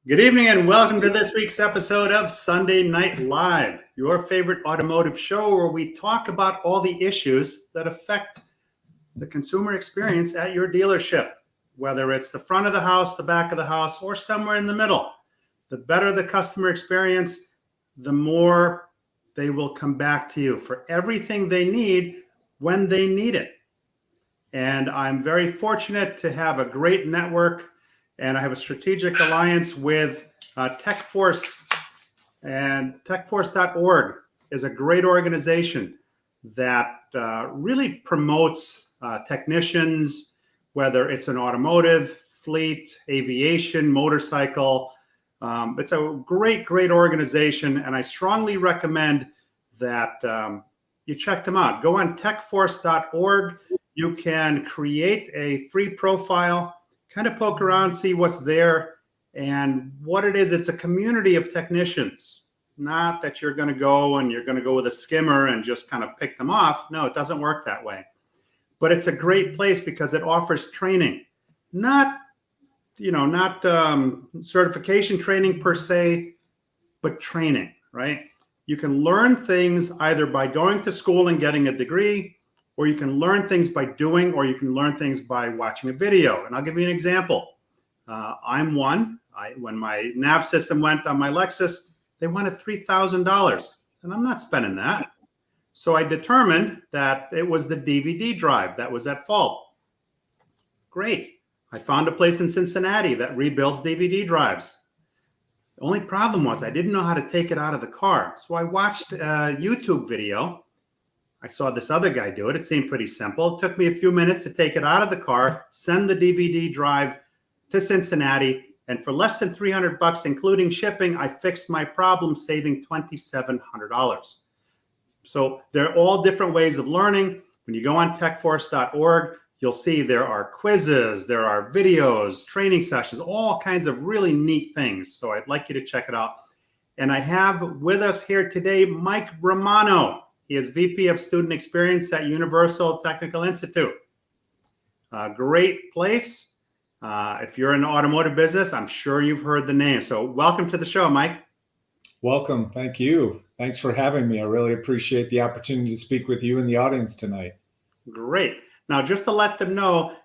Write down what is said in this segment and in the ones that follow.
Good evening and welcome to this week's episode of Sunday Night Live, your favorite automotive show where we talk about all the issues that affect the consumer experience at your dealership, whether it's the front of the house, the back of the house, or somewhere in the middle. The better the customer experience, the more they will come back to you for everything they need when they need it. And I'm very fortunate to have a great network, and I have a strategic alliance with TechForce, and TechForce.org is a great organization that really promotes technicians, whether it's an automotive, fleet, aviation, motorcycle. It's a great organization, and I strongly recommend that you check them out. Go on TechForce.org. You can create a free profile, kind of poke around, see what's there and what it is. It's a community of technicians, not that you're going to go with a skimmer and just kind of pick them off. No, it doesn't work that way. But it's a great place because it offers training, not certification training per se, but training, right? You can learn things either by going to school and getting a degree, or you can learn things by doing, or you can learn things by watching a video. And I'll give you an example. I'm one. When my nav system went on my Lexus, they wanted $3,000, and I'm not spending that. So I determined that it was the DVD drive that was at fault. Great. I found a place in Cincinnati that rebuilds DVD drives. The only problem was I didn't know how to take it out of the car. So I watched a YouTube video. I saw this other guy do it. It seemed pretty simple. It took me a few minutes to take it out of the car, send the DVD drive to Cincinnati, and for less than $300, including shipping, I fixed my problem, saving $2,700. So they're all different ways of learning. When you go on techforce.org, you'll see there are quizzes, there are videos, training sessions, all kinds of really neat things. So I'd like you to check it out. And I have with us here today Mike Romano. He is VP of Student Experience at Universal Technical Institute. A great place. If you're in the automotive business, I'm sure you've heard the name. So welcome to the show, Mike. Welcome. Thank you. Thanks for having me. I really appreciate the opportunity to speak with you and the audience tonight. Great. Now, just to let them know,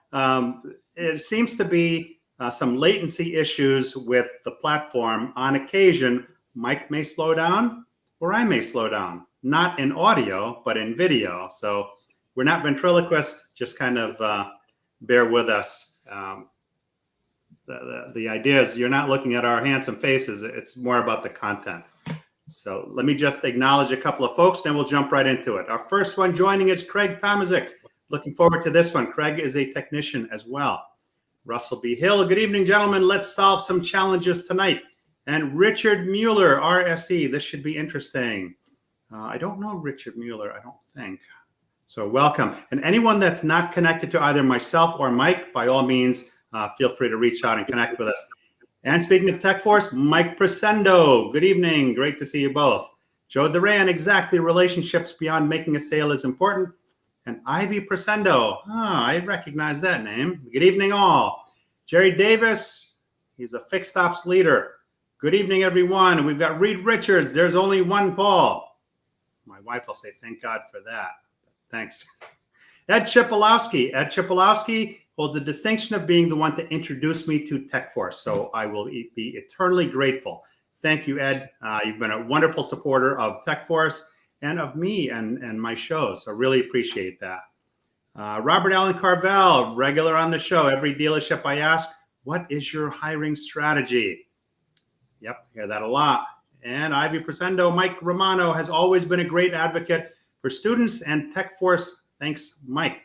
it seems to be some latency issues with the platform. On occasion, Mike may slow down or I may slow down. Not in audio, but in video. So we're not ventriloquists, just kind of bear with us. The idea is you're not looking at our handsome faces. It's more about the content. So let me just acknowledge a couple of folks, then we'll jump right into it. Our first one joining is Craig Tomazik. Looking forward to this one. Craig is a technician as well. Russell B. Hill, good evening, gentlemen. Let's solve some challenges tonight. And Richard Mueller, RSE. This should be interesting. I don't know Richard Mueller, I don't think. So welcome. And anyone that's not connected to either myself or Mike, by all means, feel free to reach out and connect with us. And speaking of TechForce, Mike Presendo. Good evening. Great to see you both. Joe Duran, exactly. Relationships beyond making a sale is important. And Ivy Presendo. I recognize that name. Good evening, all. Jerry Davis. He's a fixed ops leader. Good evening, everyone. And we've got Reed Richards. There's only one Paul. My wife will say, thank God for that. Thanks. Ed Chipolowski. Ed Chipolowski holds the distinction of being the one to introduce me to TechForce. So I will be eternally grateful. Thank you, Ed. You've been a wonderful supporter of TechForce and of me and my show. So really appreciate that. Robert Allen Carvel, regular on the show. Every dealership I ask, what is your hiring strategy? Yep, hear that a lot. And Ivy Presendo, Mike Romano has always been a great advocate for students and TechForce. Thanks, Mike.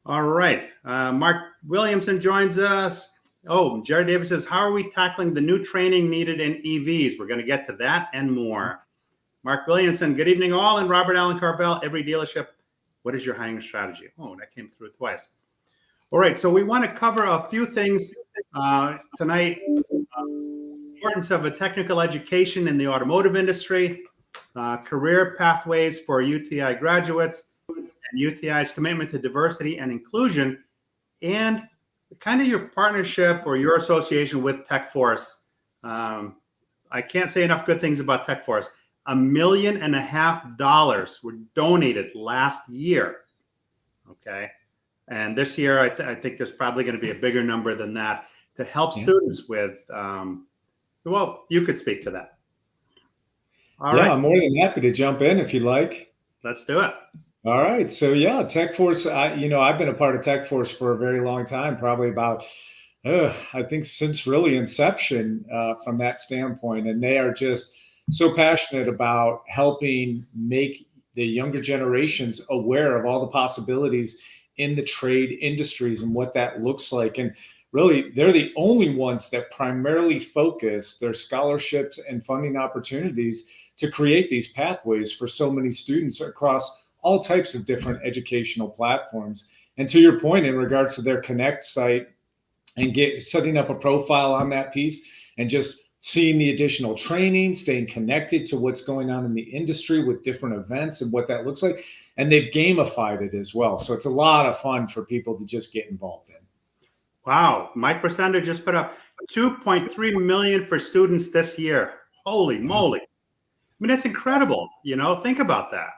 All right. Mark Williamson joins us. Oh, Jared Davis says, how are we tackling the new training needed in EVs? We're going to get to that and more. Mark Williamson, good evening all. And Robert Allen Carvel, every dealership, what is your hiring strategy? Oh, that came through twice. All right. So we want to cover a few things tonight. Importance of a technical education in the automotive industry, career pathways for UTI graduates, and UTI's commitment to diversity and inclusion, and kind of your partnership or your association with TechForce I can't say enough good things about TechForce. $1.5 million were donated last year. Okay. And this year, I think there's probably going to be a bigger number than that to help students with, well, you could speak to that. All right. I'm more than happy to jump in if you like. Let's do it. All right. So yeah, TechForce, I've been a part of TechForce for a very long time, probably about, I think since really inception from that standpoint. And they are just so passionate about helping make the younger generations aware of all the possibilities in the trade industries and what that looks like. And really, they're the only ones that primarily focus their scholarships and funding opportunities to create these pathways for so many students across all types of different educational platforms. And to your point, in regards to their Connect site and setting up a profile on that piece and just seeing the additional training, staying connected to what's going on in the industry with different events and what that looks like. And they've gamified it as well. So it's a lot of fun for people to just get involved in. Wow. Mike Crescendo just put up 2.3 million for students this year. Holy moly. I mean, that's incredible. Think about that.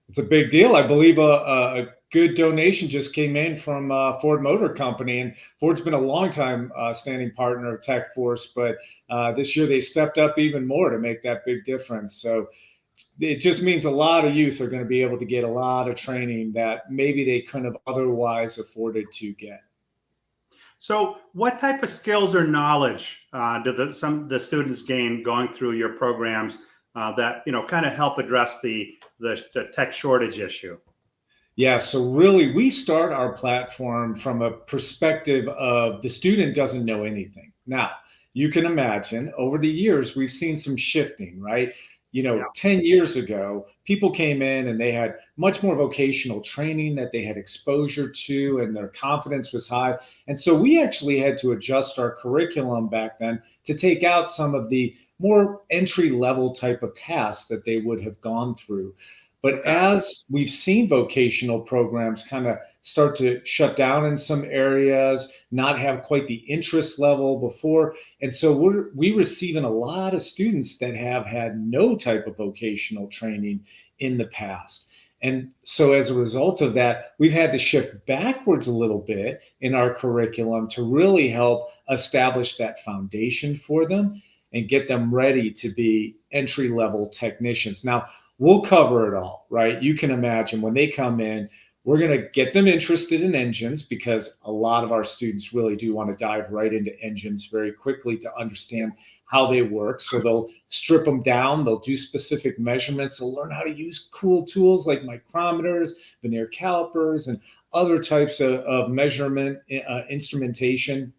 It's a big deal. I believe a good donation just came in from Ford Motor Company, and Ford's been a long time standing partner of TechForce, but this year they stepped up even more to make that big difference. So it just means a lot of youth are going to be able to get a lot of training that maybe they couldn't have otherwise afforded to get. So what type of skills or knowledge do some of the students gain going through your programs that kind of help address the tech shortage issue? Yeah, so really we start our platform from a perspective of the student doesn't know anything. Now, you can imagine over the years, we've seen some shifting, right? 10 years ago, people came in and they had much more vocational training that they had exposure to and their confidence was high. And so we actually had to adjust our curriculum back then to take out some of the more entry level type of tasks that they would have gone through. But as we've seen vocational programs kind of start to shut down in some areas, not have quite the interest level before. And so we're receiving a lot of students that have had no type of vocational training in the past. And so as a result of that, we've had to shift backwards a little bit in our curriculum to really help establish that foundation for them and get them ready to be entry-level technicians. Now, we'll cover it all, right? You can imagine when they come in, we're going to get them interested in engines because a lot of our students really do want to dive right into engines very quickly to understand how they work. So they'll strip them down. They'll do specific measurements. They'll learn how to use cool tools like micrometers, vernier calipers, and other types of measurement instrumentation.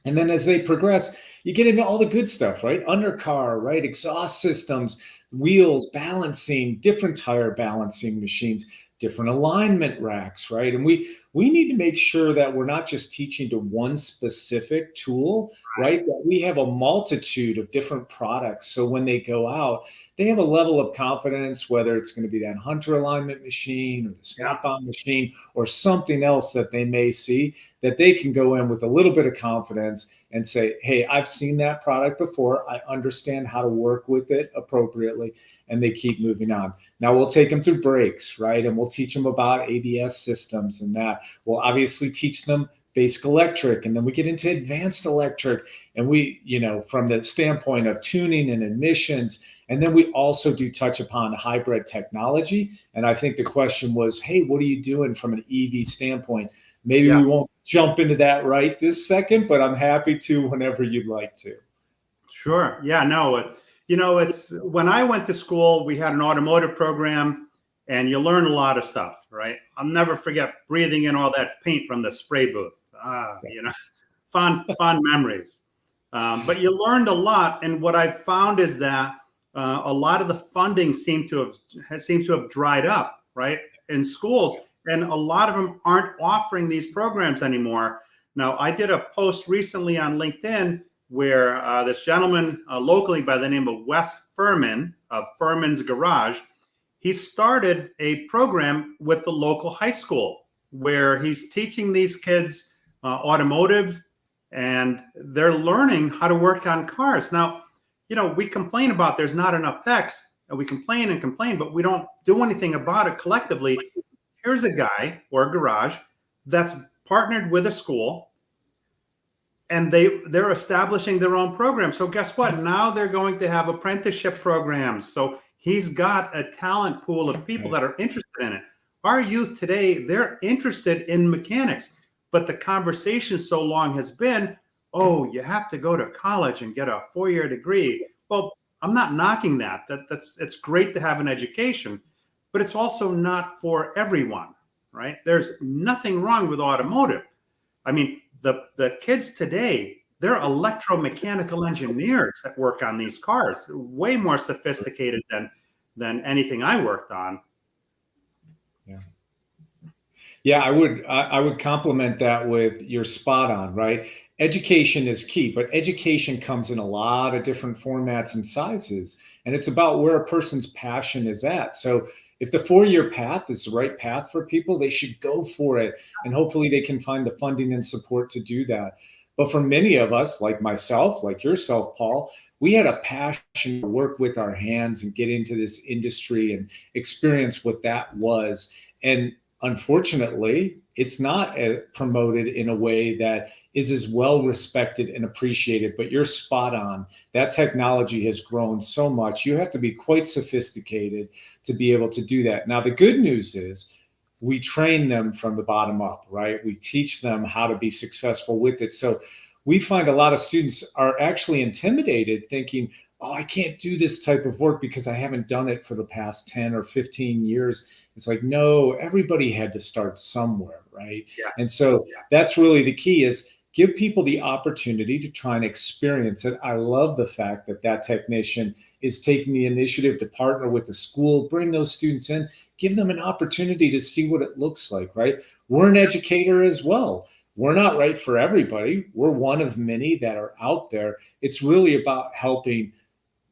And then as they progress, you get into all the good stuff, right? Undercar, right? Exhaust systems, wheels, balancing, different tire balancing machines, different alignment racks, right? And we need to make sure that we're not just teaching to one specific tool, right? That we have a multitude of different products. So when they go out, they have a level of confidence, whether it's going to be that Hunter alignment machine or the snap-on machine or something else that they may see, that they can go in with a little bit of confidence and say, hey, I've seen that product before. I understand how to work with it appropriately. And they keep moving on. Now we'll take them through brakes, right? And we'll teach them about ABS systems and that. We'll obviously teach them basic electric, and then we get into advanced electric. And we, from the standpoint of tuning and emissions, and then we also do touch upon hybrid technology. And I think the question was, hey, what are you doing from an EV standpoint? Maybe we won't jump into that right this second, but I'm happy to whenever you'd like to. Sure. Yeah, no, it's when I went to school, we had an automotive program and you learn a lot of stuff, right? I'll never forget breathing in all that paint from the spray booth. Fond memories. But you learned a lot. And what I've found is that a lot of the funding seems to have dried up, right, in schools. And a lot of them aren't offering these programs anymore. Now, I did a post recently on LinkedIn where this gentleman locally by the name of Wes Furman of Furman's Garage, he started a program with the local high school where he's teaching these kids automotive and they're learning how to work on cars. Now, we complain about there's not enough techs, and we complain and complain, but we don't do anything about it collectively. Here's a guy or a garage that's partnered with a school, and they're establishing their own program. So guess what? Now they're going to have apprenticeship programs. So he's got a talent pool of people that are interested in it. Our youth today, they're interested in mechanics, but the conversation so long has been, oh, you have to go to college and get a 4-year degree. Well, I'm not knocking that. It's great to have an education, but it's also not for everyone, right? There's nothing wrong with automotive. I mean, the kids today, they're electromechanical engineers that work on these cars, way more sophisticated than anything I worked on. Yeah, I would complement that with you're spot on, right? Education is key, but education comes in a lot of different formats and sizes, and it's about where a person's passion is at. So if the 4-year path is the right path for people, they should go for it, and hopefully they can find the funding and support to do that. But for many of us, like myself, like yourself, Paul, we had a passion to work with our hands and get into this industry and experience what that was. And unfortunately, it's not promoted in a way that is as well respected and appreciated, but you're spot on. That technology has grown so much. You have to be quite sophisticated to be able to do that. Now, the good news is we train them from the bottom up, right? We teach them how to be successful with it. So we find a lot of students are actually intimidated thinking, oh, I can't do this type of work because I haven't done it for the past 10 or 15 years. It's like, no, everybody had to start somewhere, right? Yeah. And so that's really the key is give people the opportunity to try and experience it. I love the fact that that technician is taking the initiative to partner with the school, bring those students in, give them an opportunity to see what it looks like, right? We're an educator as well. We're not right for everybody. We're one of many that are out there. It's really about helping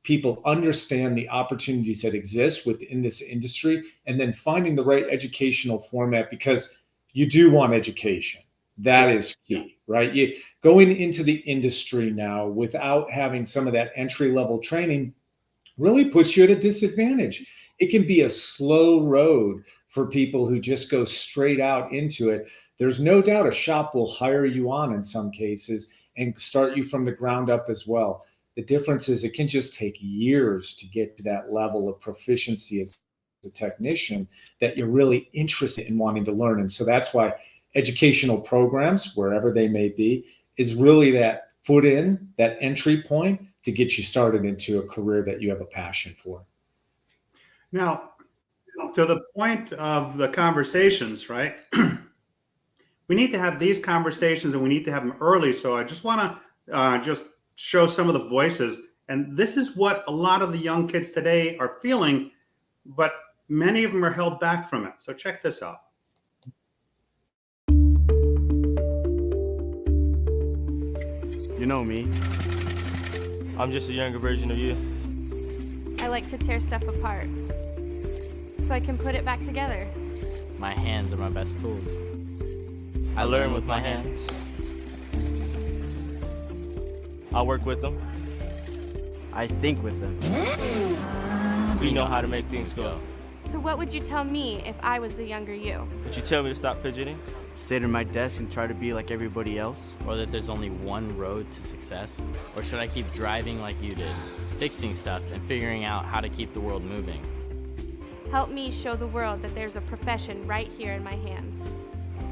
people understand the opportunities that exist within this industry and then finding the right educational format, because you do want education. That is key, right? You going into the industry now without having some of that entry-level training really puts you at a disadvantage. It can be a slow road for people who just go straight out into it. There's no doubt a shop will hire you on in some cases and start you from the ground up as well. The difference is it can just take years to get to that level of proficiency as a technician that you're really interested in wanting to learn. And so that's why educational programs, wherever they may be, is really that foot in, that entry point to get you started into a career that you have a passion for. Now, to the point of the conversations, right? We need to have these conversations and we need to have them early. So I just want to just show some of the voices. And this is what a lot of the young kids today are feeling, but many of them are held back from it. So check this out. You know me. I'm just a younger version of you. I like to tear stuff apart so I can put it back together. My hands are my best tools. I learn with my hands. I work with them. I think with them. We know how to make things go. So what would you tell me if I was the younger you? Would you tell me to stop fidgeting? Sit at my desk and try to be like everybody else? Or that there's only one road to success? Or should I keep driving like you did, fixing stuff and figuring out how to keep the world moving? Help me show the world that there's a profession right here in my hands.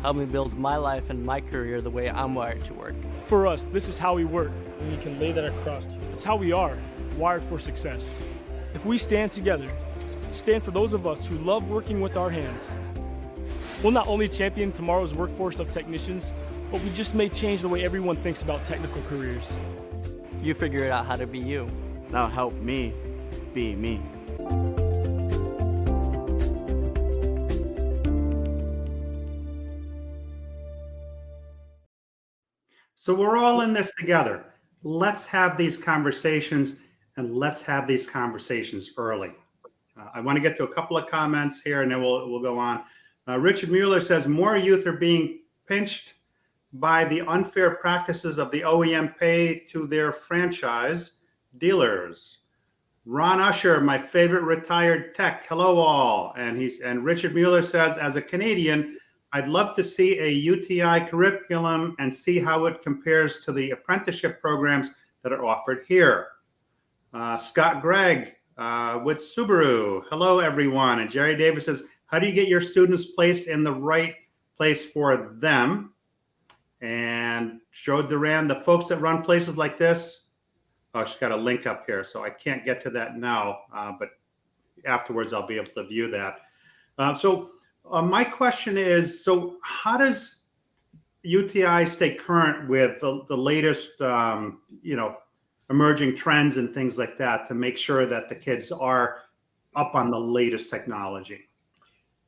Help me build my life and my career the way I'm wired to work. For us, this is how we work, and you can lay that across to you. It's how we are, wired for success. If we stand together, stand for those of us who love working with our hands, we'll not only champion tomorrow's workforce of technicians, but we just may change the way everyone thinks about technical careers. You figure out how to be you. Now help me be me. So we're all in this together. Let's have these conversations, and let's have these conversations early. I want to get to a couple of comments here, and then we'll go on. Richard Mueller says more youth are being pinched by the unfair practices of the OEM pay to their franchise dealers. Ron Usher, my favorite retired tech. Hello all. And Richard Mueller says, as a Canadian, I'd love to see a UTI curriculum and see how it compares to the apprenticeship programs that are offered here. Scott Gregg with Subaru. Hello, everyone. And Jerry Davis says, how do you get your students placed in the right place for them? And Joe Duran, the folks that run places like this, oh, she's got a link up here, so I can't get to that now, but afterwards I'll be able to view that. My question is, so how does UTI stay current with the latest, emerging trends and things like that to make sure that the kids are up on the latest technology?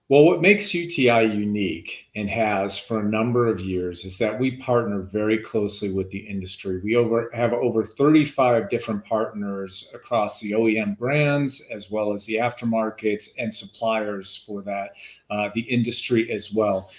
Well, what makes UTI unique and has for a number of years is that we partner very closely with the industry. We have over 35 different partners across the OEM brands, as well as the aftermarkets and suppliers for that, the industry as well.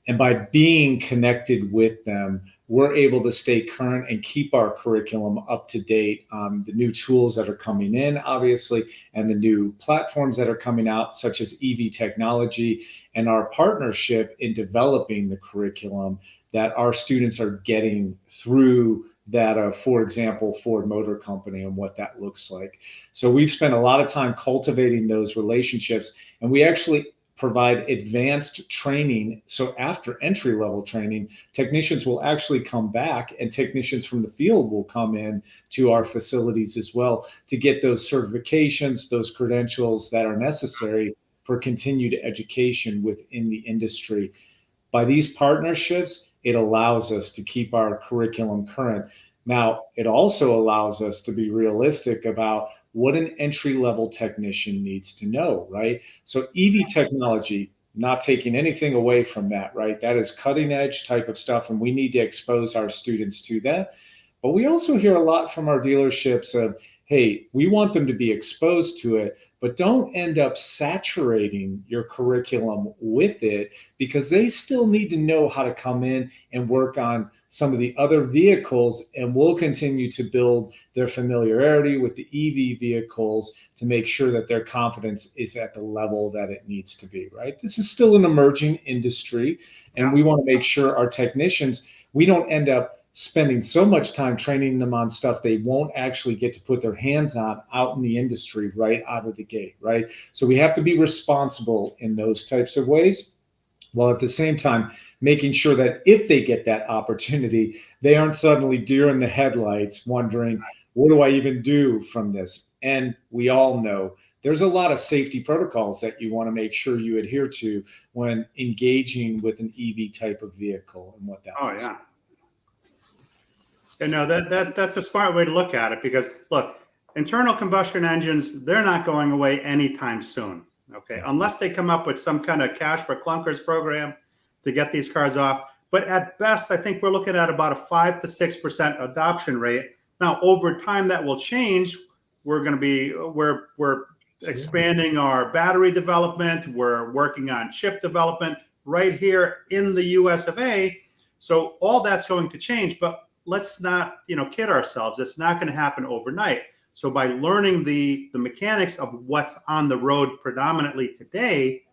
And by being connected with them, we're able to stay current and keep our curriculum up to date on the new tools that are coming in, obviously, and the new platforms that are coming out, such as EV technology, and our partnership in developing the curriculum that our students are getting through that, for example, Ford Motor Company and what that looks like. So we've spent a lot of time cultivating those relationships, and we actually provide advanced training. So after entry-level training, technicians will actually come back, and technicians from the field will come in to our facilities as well to get those certifications, those credentials that are necessary for continued education within the industry. By these partnerships, it allows us to keep our curriculum current. Now, it also allows us to be realistic about what an entry-level technician needs to know, right? So EV technology, not taking anything away from that, right? That is cutting edge type of stuff, and we need to expose our students to that. But we also hear a lot from our dealerships of, hey, we want them to be exposed to it, but don't end up saturating your curriculum with it, because they still need to know how to come in and work on some of the other vehicles, and we'll continue to build their familiarity with the EV vehicles to make sure that their confidence is at the level that it needs to be, right? This is still an emerging industry, and we want to make sure our technicians, we don't end up spending so much time training them on stuff they won't actually get to put their hands on out in the industry right out of the gate, right? So we have to be responsible in those types of ways, while at the same time making sure that if they get that opportunity, they aren't suddenly deer in the headlights wondering, what do I even do from this? And we all know there's a lot of safety protocols that you want to make sure you adhere to when engaging with an EV type of vehicle and what that looks like. And no, that's a smart way to look at it, because look, internal combustion engines, they're not going away anytime soon. Okay, unless they come up with some kind of cash for clunkers program to get these cars off. But at best, I think we're looking at about a 5 to 6% adoption rate. Now, over time, that will change. We're expanding our battery development. We're working on chip development right here in the US of A. So all that's going to change, but let's not, kid ourselves. It's not going to happen overnight. So by learning the mechanics of what's on the road predominantly today,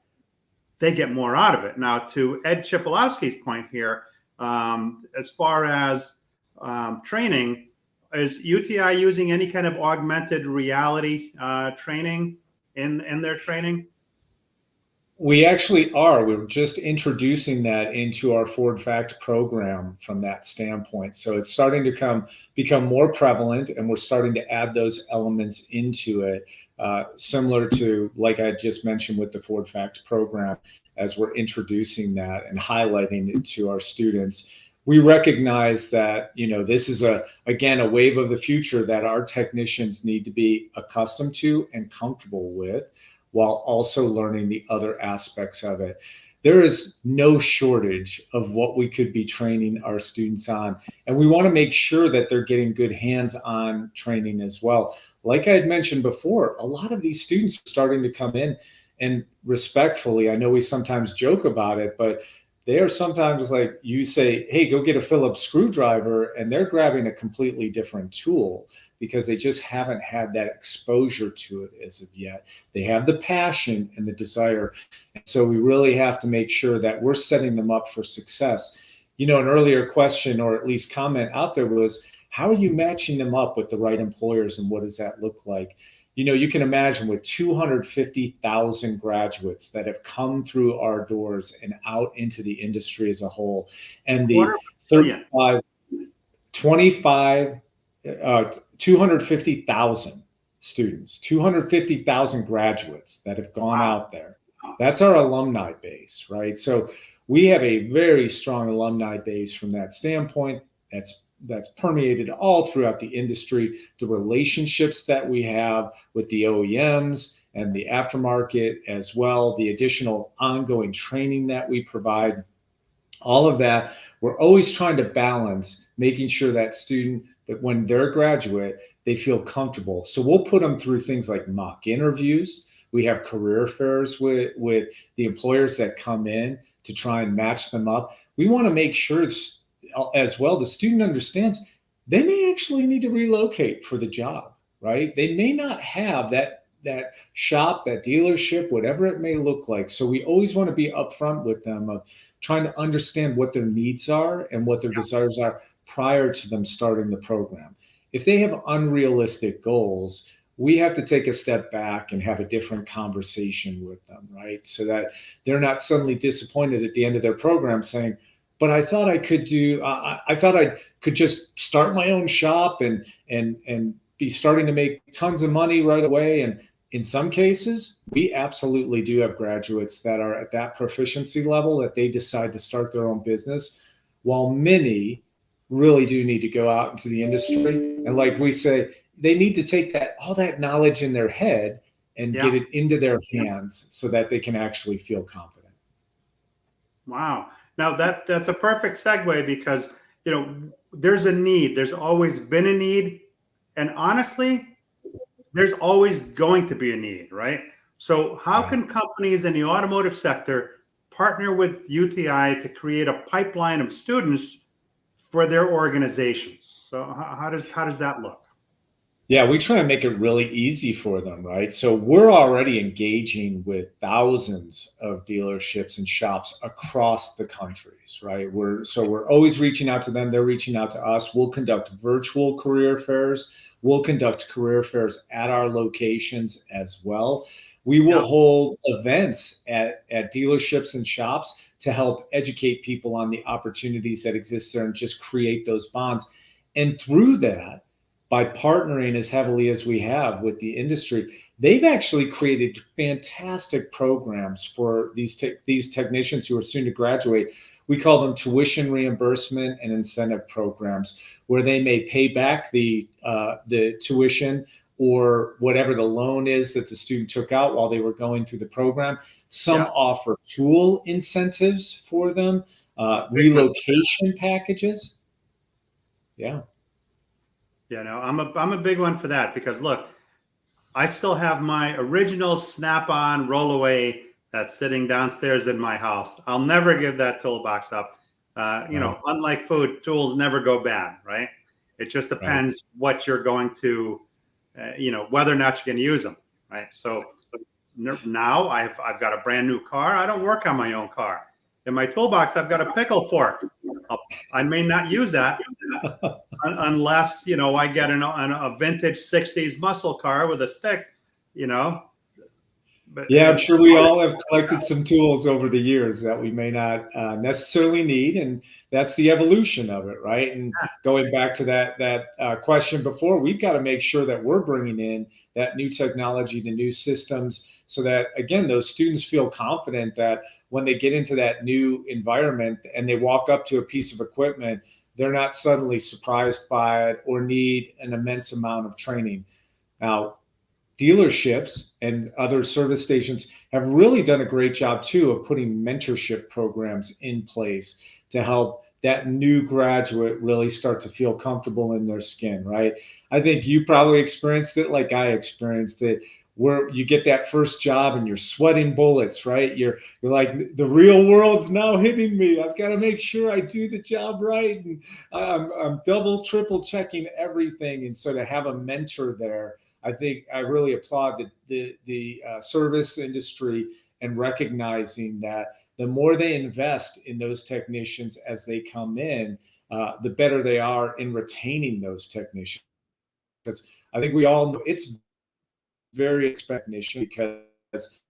they get more out of it. Now, to Ed Chipolowski's point here, as far as training, is UTI using any kind of augmented reality training in their training? We actually are. We're just introducing that into our Ford Fact program from that standpoint. So it's starting to become more prevalent, and we're starting to add those elements into it, similar to, like I just mentioned with the Ford Fact program, as we're introducing that and highlighting it to our students. We recognize that, this is again, a wave of the future that our technicians need to be accustomed to and comfortable with, while also learning the other aspects of it. There is no shortage of what we could be training our students on. And we want to make sure that they're getting good hands-on training as well. Like I had mentioned before, a lot of these students are starting to come in, and respectfully, I know we sometimes joke about it, but they are sometimes like you say, hey, go get a Phillips screwdriver, and they're grabbing a completely different tool because they just haven't had that exposure to it as of yet. They have the passion and the desire. And so we really have to make sure that we're setting them up for success. An earlier question, or at least comment out there, was how are you matching them up with the right employers, and what does that look like? You can imagine with 250,000 graduates that have come through our doors and out into the industry as a whole, and the 250,000 students, 250,000 graduates that have gone out there. That's our alumni base, right? So we have a very strong alumni base from that standpoint. That's permeated all throughout the industry. The relationships that we have with the OEMs and the aftermarket as well, the additional ongoing training that we provide, all of that, we're always trying to balance making sure that student, that when they're a graduate, they feel comfortable. So we'll put them through things like mock interviews. We have career fairs with the employers that come in to try and match them up. We want to make sure as well the student understands they may actually need to relocate for the job, right? They may not have that shop, that dealership, whatever it may look like. So we always want to be upfront with them of trying to understand what their needs are and what their desires are prior to them starting the program. If they have unrealistic goals, we have to take a step back and have a different conversation with them, right? So that they're not suddenly disappointed at the end of their program saying, but I thought I could I thought I could just start my own shop and be starting to make tons of money right away. And in some cases, we absolutely do have graduates that are at that proficiency level that they decide to start their own business, while many really do need to go out into the industry. And like we say, they need to take all that knowledge in their head and get it into their hands so that they can actually feel confident. Wow. Now that's a perfect segue because, there's a need. There's always been a need. And honestly, there's always going to be a need, right? So how can companies in the automotive sector partner with UTI to create a pipeline of students for their organizations? So how does that look? Yeah, we try and make it really easy for them, right? So we're already engaging with thousands of dealerships and shops across the countries, right? We're always reaching out to them. They're reaching out to us. We'll conduct virtual career fairs. We'll conduct career fairs at our locations as well. We will hold events at dealerships and shops to help educate people on the opportunities that exist there and just create those bonds. And through that, by partnering as heavily as we have with the industry, they've actually created fantastic programs for these technicians who are soon to graduate. We call them tuition reimbursement and incentive programs, where they may pay back the tuition or whatever the loan is that the student took out while they were going through the program. Some offer tool incentives for them, relocation packages. Yeah. Yeah, no, I'm a big one for that because look, I still have my original Snap-on rollaway that's sitting downstairs in my house. I'll never give that toolbox up. Unlike food, tools never go bad, right? It just depends what you're going to, whether or not you can use them, right? So now I've got a brand new car. I don't work on my own car. In my toolbox, I've got a pickle fork. I may not use that unless, I get a vintage 60s muscle car with a stick, But yeah, I'm sure we all have collected some tools over the years that we may not necessarily need. And that's the evolution of it, right? And going back to that question before, we've got to make sure that we're bringing in that new technology, the new systems, so that, again, those students feel confident that when they get into that new environment and they walk up to a piece of equipment, they're not suddenly surprised by it or need an immense amount of training. Now, dealerships and other service stations have really done a great job too of putting mentorship programs in place to help that new graduate really start to feel comfortable in their skin, right? I think you probably experienced it like I experienced it. where you get that first job and you're sweating bullets, right? You're like, the real world's now hitting me. I've got to make sure I do the job right. And I'm double, triple checking everything. And so to have a mentor there, I think I really applaud the service industry and recognizing that the more they invest in those technicians as they come in, the better they are in retaining those technicians. Because I think we all know it's very expensive because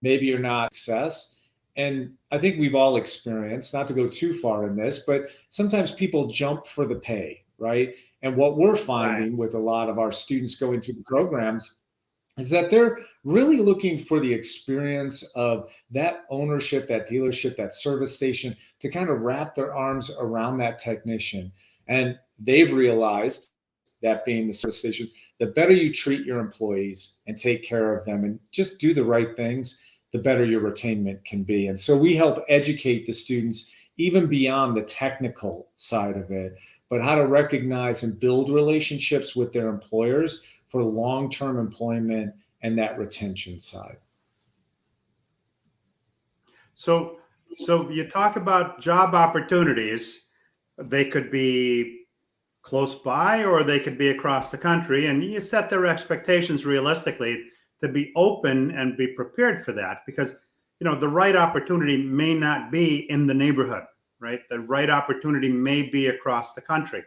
maybe you're not success. And I think we've all experienced, not to go too far in this, but sometimes people jump for the pay, right? And what we're finding with a lot of our students going through the programs is that they're really looking for the experience of that ownership, that dealership, that service station to kind of wrap their arms around that technician. And they've realized, that being the service stations, the better you treat your employees and take care of them and just do the right things, the better your retainment can be. And so we help educate the students even beyond the technical side of it, but how to recognize and build relationships with their employers for long-term employment and that retention side. So you talk about job opportunities. They could be close by or they could be across the country, and you set their expectations realistically to be open and be prepared for that, because the right opportunity may not be in the neighborhood, right? The right opportunity may be across the country.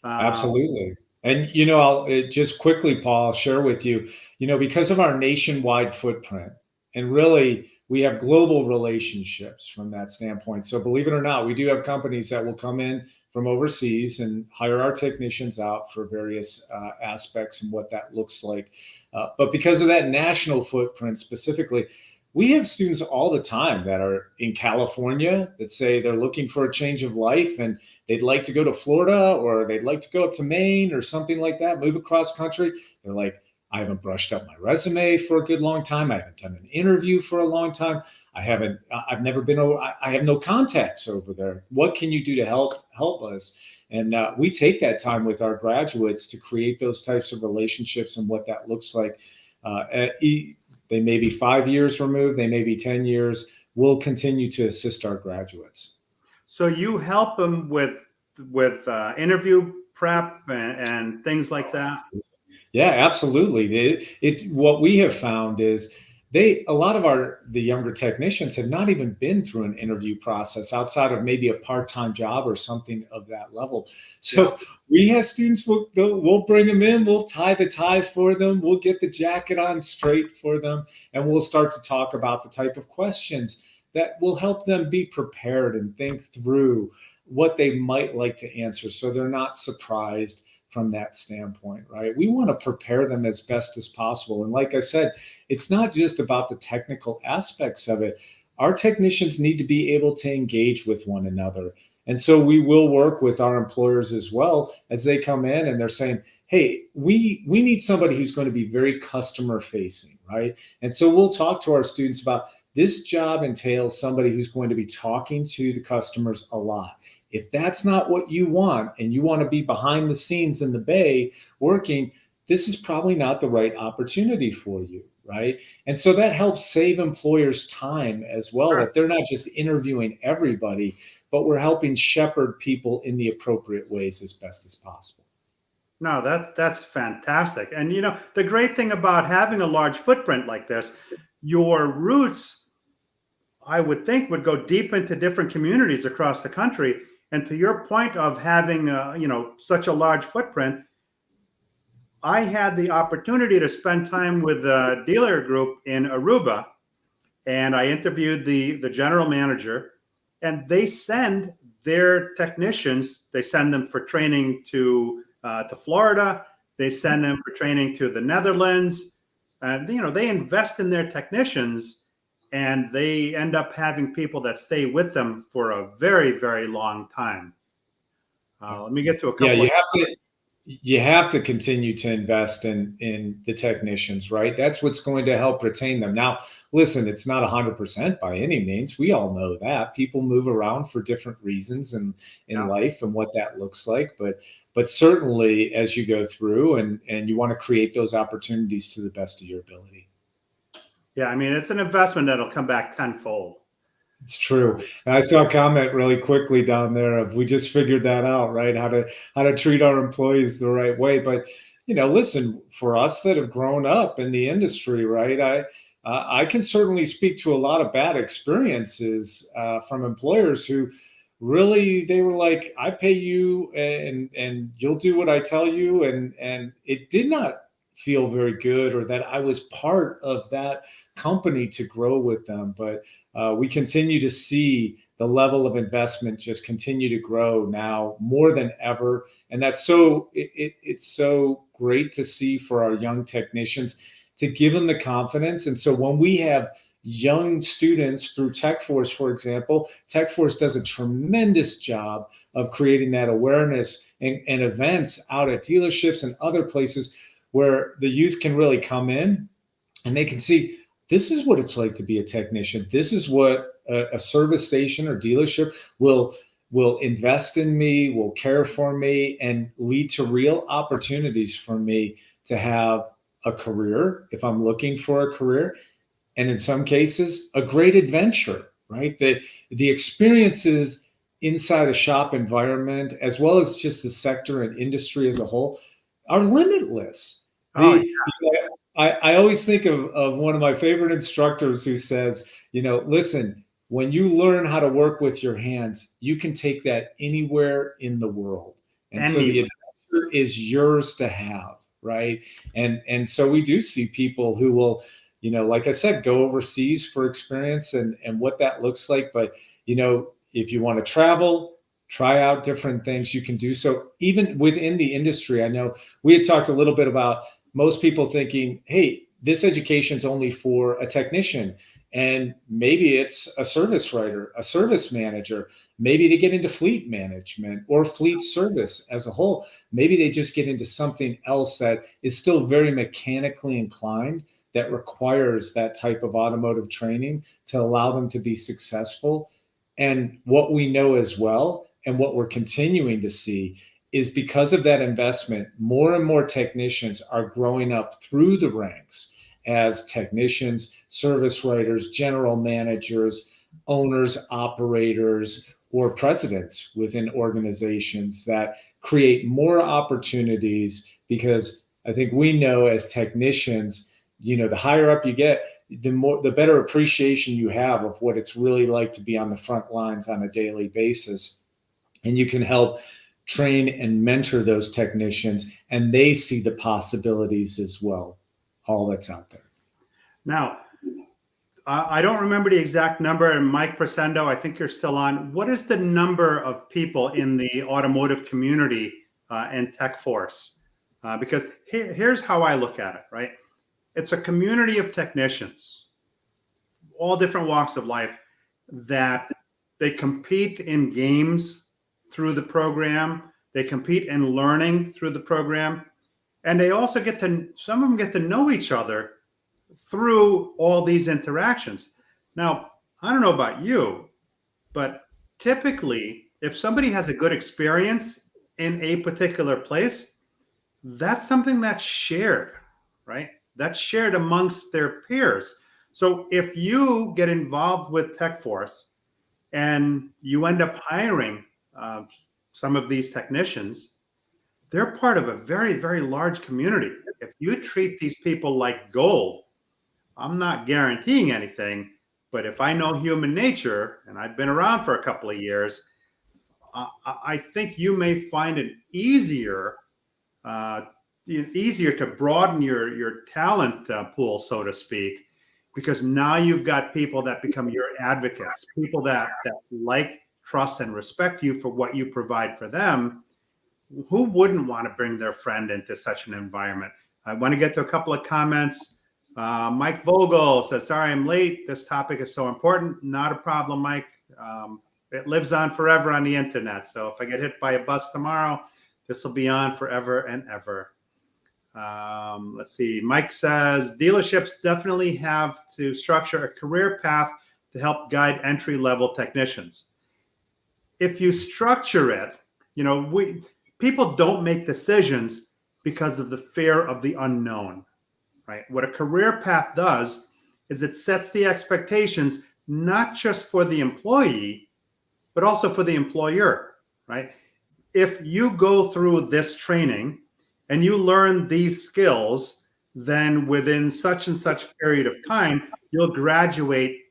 Absolutely. And I'll just quickly, Paul, I'll share with you, because of our nationwide footprint, and really we have global relationships from that standpoint. So believe it or not, we do have companies that will come in from overseas and hire our technicians out for various aspects and what that looks like. But because of that national footprint specifically, we have students all the time that are in California that say they're looking for a change of life and they'd like to go to Florida, or they'd like to go up to Maine or something like that, move across country. They're like, I haven't brushed up my resume for a good long time. I haven't done an interview for a long time. I've never been over, I have no contacts over there. What can you do to help us? And we take that time with our graduates to create those types of relationships and what that looks like. They may be 5 years removed, they may be 10 years. We'll continue to assist our graduates. So you help them with interview prep and things like that? Yeah, absolutely. What we have found is a lot of the younger technicians have not even been through an interview process outside of maybe a part-time job or something of that level. So we have students, we'll bring them in, we'll tie the tie for them, we'll get the jacket on straight for them, and we'll start to talk about the type of questions that will help them be prepared and think through what they might like to answer so they're not surprised from that standpoint, right? We want to prepare them as best as possible. And like I said, it's not just about the technical aspects of it. Our technicians need to be able to engage with one another. And so we will work with our employers as well as they come in and they're saying, hey, we need somebody who's going to be very customer facing, right? And so we'll talk to our students about this job entails somebody who's going to be talking to the customers a lot. If that's not what you want and you want to be behind the scenes in the bay working, this is probably not the right opportunity for you, right? And so that helps save employers time as well, that they're not just interviewing everybody, but we're helping shepherd people in the appropriate ways as best as possible. No, that's fantastic. And the great thing about having a large footprint like this, your roots, I would think, would go deep into different communities across the country. And to your point of having, such a large footprint, I had the opportunity to spend time with a dealer group in Aruba, and I interviewed the general manager, and they send their technicians, they send them for training to Florida, they send them for training to the Netherlands, and they invest in their technicians. And they end up having people that stay with them for a very, very long time. Let me get to a couple. Yeah, you have to continue to invest in the technicians, right? That's what's going to help retain them. Now, listen, it's not 100% by any means. We all know that people move around for different reasons in Yeah. life and what that looks like. But certainly as you go through and you want to create those opportunities to the best of your ability. Yeah, I mean, it's an investment that'll come back tenfold. It's true. And I saw a comment really quickly down there of we just figured that out, right? How to treat our employees the right way. But listen, for us that have grown up in the industry, right? I can certainly speak to a lot of bad experiences from employers who really they were like, I pay you and you'll do what I tell you, and it did not feel very good, or that I was part of that company to grow with them. But we continue to see the level of investment just continue to grow now more than ever. And that's it's so great to see for our young technicians to give them the confidence. And so when we have young students through TechForce, for example, TechForce does a tremendous job of creating that awareness and events out at dealerships and other places where the youth can really come in and they can see, this is what it's like to be a technician. This is what a service station or dealership will invest in me, will care for me, and lead to real opportunities for me to have a career if I'm looking for a career. And in some cases, a great adventure, right? The experiences inside a shop environment, as well as just the sector and industry as a whole, are limitless. I always think of one of my favorite instructors who says, listen, when you learn how to work with your hands, you can take that anywhere in the world. And so the adventure is yours to have, right? And so we do see people who will, like I said, go overseas for experience and what that looks like. But, if you want to travel, try out different things, you can do so. Even within the industry, I know we had talked a little bit about most people thinking, hey, this education is only for a technician. And maybe it's a service writer, a service manager. Maybe they get into fleet management or fleet service as a whole. Maybe they just get into something else that is still very mechanically inclined, that requires that type of automotive training to allow them to be successful. And what we know as well, and what we're continuing to see, is because of that investment, more and more technicians are growing up through the ranks as technicians, service writers, general managers, owners, operators, or presidents within organizations that create more opportunities. Because I think we know as technicians, the higher up you get, the better appreciation you have of what it's really like to be on the front lines on a daily basis. And you can help train and mentor those technicians, and they see the possibilities as well, all that's out there. Now, I don't remember the exact number, and Mike Presendo, I think you're still on. What is the number of people in the automotive community and TechForce? Because here's how I look at it, right? It's a community of technicians, all different walks of life, that they compete in games through the program. They compete in learning through the program. And they also some of them get to know each other through all these interactions. Now, I don't know about you, but typically, if somebody has a good experience in a particular place, that's something that's shared, right? That's shared amongst their peers. So if you get involved with TechForce and you end up hiring some of these technicians, they're part of a very, very large community. If you treat these people like gold, I'm not guaranteeing anything, but if I know human nature, and I've been around for a couple of years, I think you may find it easier to broaden your talent pool, so to speak, because now you've got people that become your advocates, people that like, trust, and respect you for what you provide for them. Who wouldn't want to bring their friend into such an environment? I want to get to a couple of comments. Mike Vogel says, sorry, I'm late. This topic is so important. Not a problem, Mike. It lives on forever on the internet. So if I get hit by a bus tomorrow, This will be on forever and ever. Let's see. Mike says dealerships definitely have to structure a career path to help guide entry-level technicians. If you structure it, people don't make decisions because of the fear of the unknown, right? What a career path does is it sets the expectations not just for the employee, but also for the employer, right? If you go through this training and you learn these skills, then within such and such period of time, you'll graduate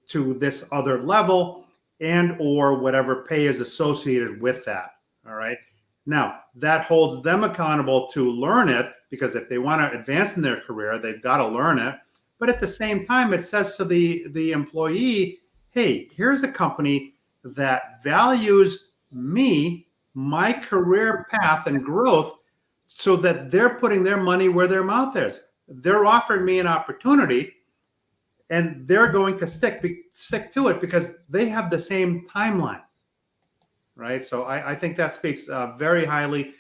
to this other level and or whatever pay is associated with that. All right. Now, that holds them accountable to learn it, because if they want to advance in their career, they've got to learn it. But at the same time, it says to the employee, hey, here's a company that values me, my career path and growth, so that they're putting their money where their mouth is. They're offering me an opportunity, and they're going to stick to it because they have the same timeline, right? So I think that speaks very highly.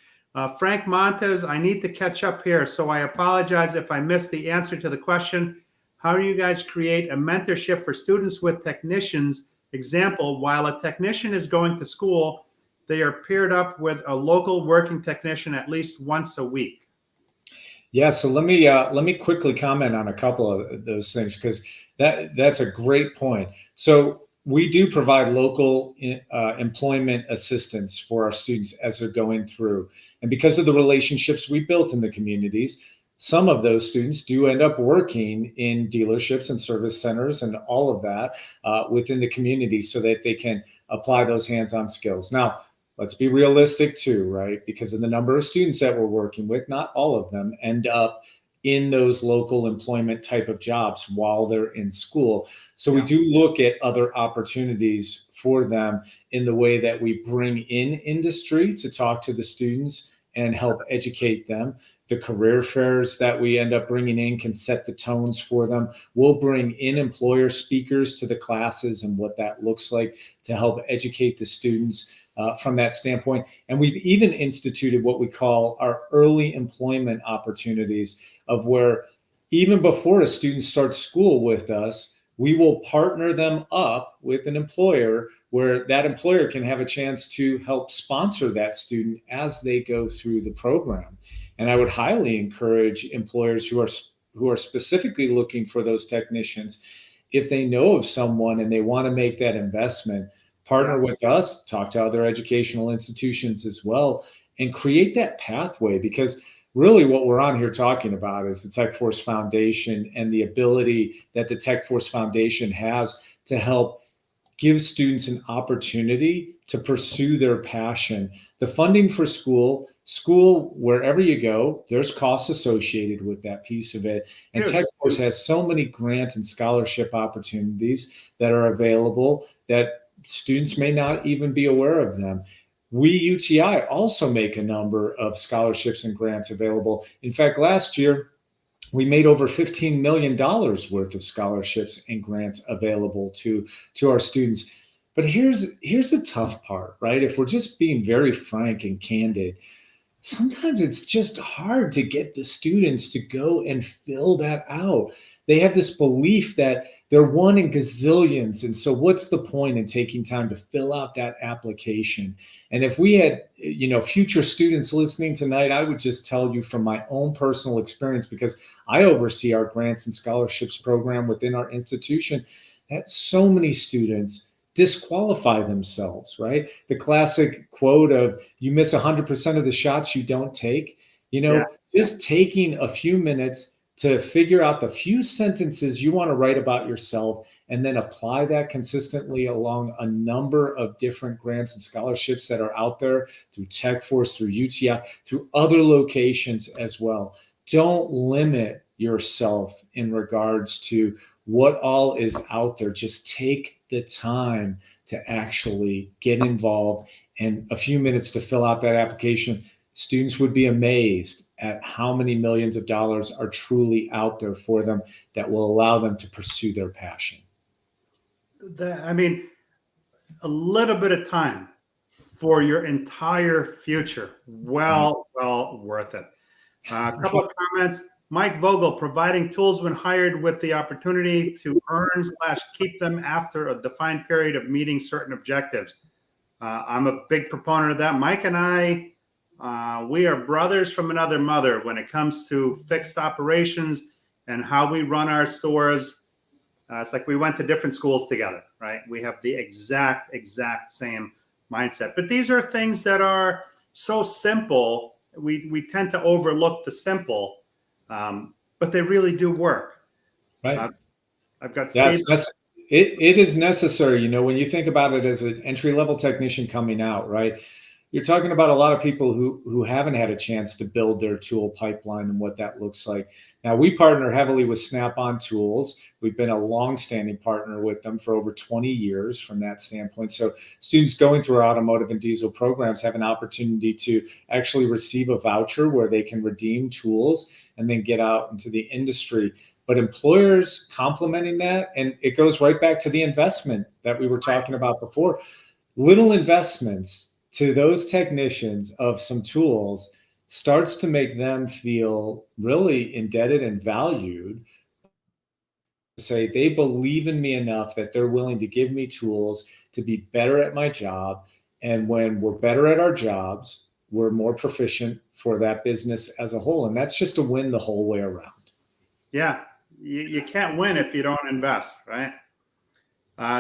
Frank Montes, I need to catch up here, so I apologize if I missed the answer to the question. How do you guys create a mentorship for students with technicians? Example, while a technician is going to school, they are paired up with a local working technician at least once a week. Yeah, so let me quickly comment on a couple of those things, because that's a great point. So we do provide local employment assistance for our students as they're going through, and because of the relationships we built in the communities, some of those students do end up working in dealerships and service centers and all of that within the community, so that they can apply those hands-on skills. Now, let's be realistic too, right? Because of the number of students that we're working with, not all of them end up in those local employment type of jobs while they're in school. So we do look at other opportunities for them in the way that we bring in industry to talk to the students and help educate them. The career fairs that we end up bringing in can set the tones for them. We'll bring in employer speakers to the classes and what that looks like to help educate the students from that standpoint. And we've even instituted what we call our early employment opportunities, of where even before a student starts school with us, we will partner them up with an employer where that employer can have a chance to help sponsor that student as they go through the program. And I would highly encourage employers who are specifically looking for those technicians, if they know of someone and they want to make that investment, partner with us, talk to other educational institutions as well, and create that pathway. Because really what we're on here talking about is the TechForce Foundation and the ability that the TechForce Foundation has to help give students an opportunity to pursue their passion. The funding for school, wherever you go, there's costs associated with that piece of it. And TechForce has so many grant and scholarship opportunities that are available that students may not even be aware of them. We, UTI, also make a number of scholarships and grants available. In fact, last year, we made over $15 million worth of scholarships and grants available to our students. But here's the tough part, right? If we're just being very frank and candid, sometimes it's just hard to get the students to go and fill that out. They have this belief that they're one in gazillions. And so what's the point in taking time to fill out that application? And if we had, future students listening tonight, I would just tell you from my own personal experience, because I oversee our grants and scholarships program within our institution, that so many students disqualify themselves, right? The classic quote of, you miss 100% of the shots you don't take. Just taking a few minutes to figure out the few sentences you want to write about yourself, and then apply that consistently along a number of different grants and scholarships that are out there through TechForce, through UTI, through other locations as well. Don't limit yourself in regards to what all is out there. Just take the time to actually get involved, and a few minutes to fill out that application. Students would be amazed at how many millions of dollars are truly out there for them that will allow them to pursue their passion. A little bit of time for your entire future. Well worth it. A couple of comments. Mike Vogel, providing tools when hired with the opportunity to earn/keep them after a defined period of meeting certain objectives. I'm a big proponent of that. Mike and I, we are brothers from another mother when it comes to fixed operations and how we run our stores. It's like we went to different schools together, right? We have the exact same mindset. But these are things that are so simple. We tend to overlook the simple, but they really do work. Right. I've got it is necessary. You know, when you think about it as an entry-level technician coming out, right? You're talking about a lot of people who haven't had a chance to build their tool pipeline and what that looks like. Now, we partner heavily with Snap-on Tools. We've been a long-standing partner with them for over 20 years from that standpoint. So students going through our automotive and diesel programs have an opportunity to actually receive a voucher where they can redeem tools and then get out into the industry. But employers complementing that, and it goes right back to the investment that we were talking about before. Little investments to those technicians of some tools starts to make them feel really indebted and valued. Say they believe in me enough that they're willing to give me tools to be better at my job. And when we're better at our jobs, we're more proficient for that business as a whole. And that's just a win the whole way around. Yeah, you can't win if you don't invest, right?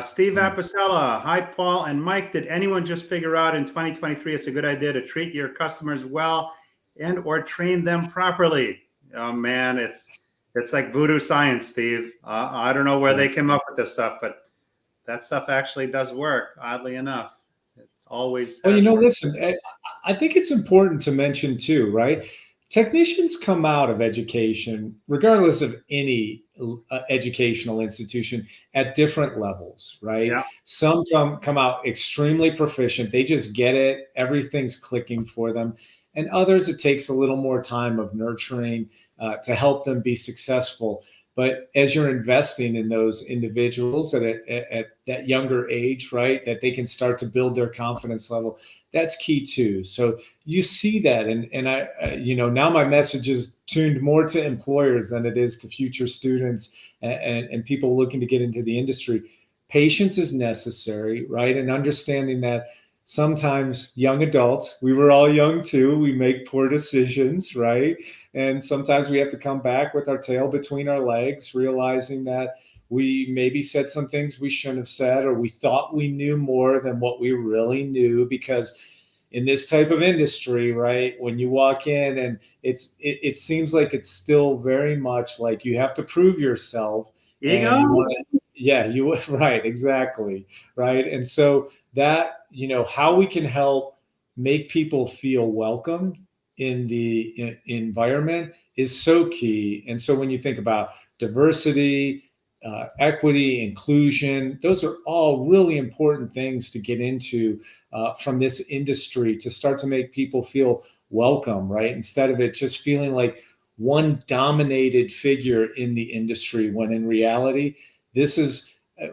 Steve Apicella, hi, Paul and Mike. Did anyone just figure out in 2023 it's a good idea to treat your customers well and or train them properly? Oh, man, it's like voodoo science, Steve. I don't know where they came up with this stuff, but that stuff actually does work, oddly enough. It's always... Well, you know, listen, I think it's important to mention too, right? Technicians come out of education, regardless of any educational institution, at different levels, right? Yeah. Some come out extremely proficient. They just get it. Everything's clicking for them. And others, it takes a little more time of nurturing to help them be successful. But as you're investing in those individuals at that younger age, right, that they can start to build their confidence level, that's key too. So you see that, and I, you know, now my message is tuned more to employers than it is to future students and people looking to get into the industry. Patience is necessary, right, and understanding that sometimes young adults, we were all young too, we make poor decisions, right? And sometimes we have to come back with our tail between our legs, realizing that we maybe said some things we shouldn't have said, or we thought we knew more than what we really knew, because in this type of industry, right, when you walk in and it seems like it's still very much like you have to prove yourself. Right, exactly, right. And so that, you know, how we can help make people feel welcome in the environment is so key. And so when you think about diversity, equity, inclusion, those are all really important things to get into from this industry to start to make people feel welcome, right? Instead of it just feeling like one dominated figure in the industry, when in reality,